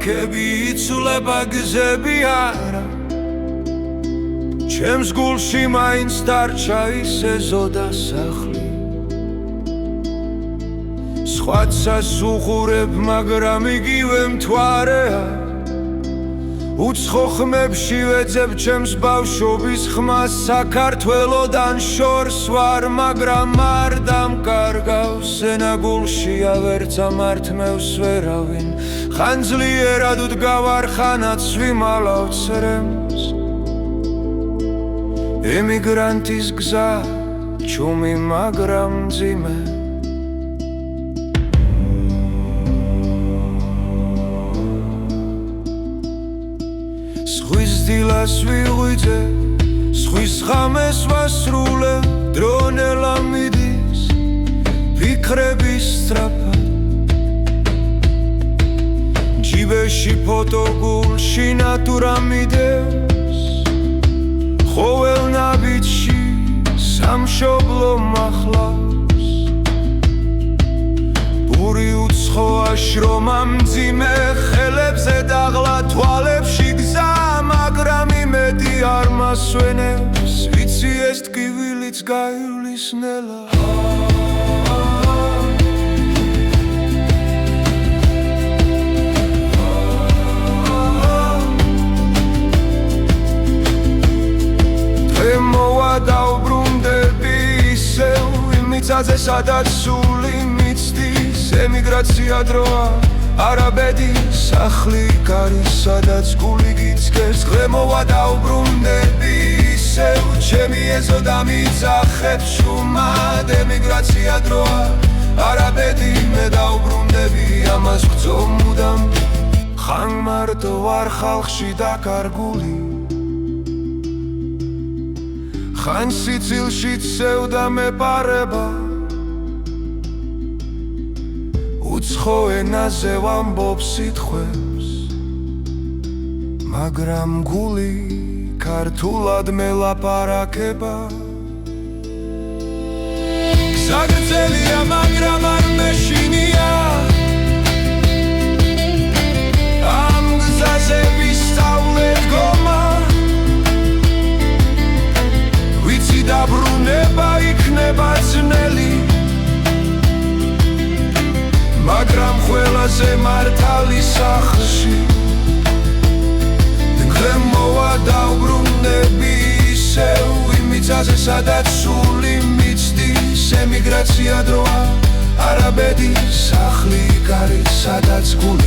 ქალაქები იცვლება გზები არა ჩემს გულში მაინც დარჩა ისე ზოდა სახლი სხვაცას უყურებ მაგრამ იგივე მთვარეა უცხო ხმებში ვეძებ ჩემს ბავშვობის ხმას საქართველოდან შორს ვარ მაგრამ არ დამკარგავს ენა გულშია ვერც ამართმევს ვერავინ ხან ძლიერად უდგავარ ხანაც ვიმალავ ცრემლს ემიგრანტის გზა ჩუმი მაგრამ მძიმე ზღვის დილას ვიღვიძე ზღვის ღამეს ვასრულე დრონელა მიდის ფიქრების სწრაფად ჯიბეში ფოტო გულში ნატურა მიდევს ყოველ ნაბიჯში სამშობლო მახლავს პური უცხოა შრომა მძიმე ხელებზე დაღლა თვალებში გზა მაგრამ იმედი არ მასვენებს ვიცი ეს ტკივილიც გაივლის ნელა დავბრუნდები ისევ იმ მიწაზე სადაც სული მიცდის ემიგრაცია დროა არაბედი სახლი კარი სადაც გული გიცქეს დღე მოვა დავბრუნდები ისევ ჩემი ეზო დამიძახებს შუმად ემიგრაცია დროა არაბედი მე დავბრუნდები ამას ვგრძნობ მუდამ ხან მარტო ვარ ხალხში დაკარგული ხან სიცილში ცევდა მეპარება უცხო ენაზე ვამბობ სიტყვებს მაგრამ გული ქართულად მელაპარაკება გზა გრძელია მაგრამ არ მეშინია ამ გზაზე ვისწავლე დგომა დაბრუნება იქნება ძნელი მაგრამ ყველაზე მართალი სახლში დღე მოვა დავბრუნდები ისევ იმ მიწაზე სადაც სული მიცდის ემიგრაცია დროა არაბედი სახლი კარი სადაც გული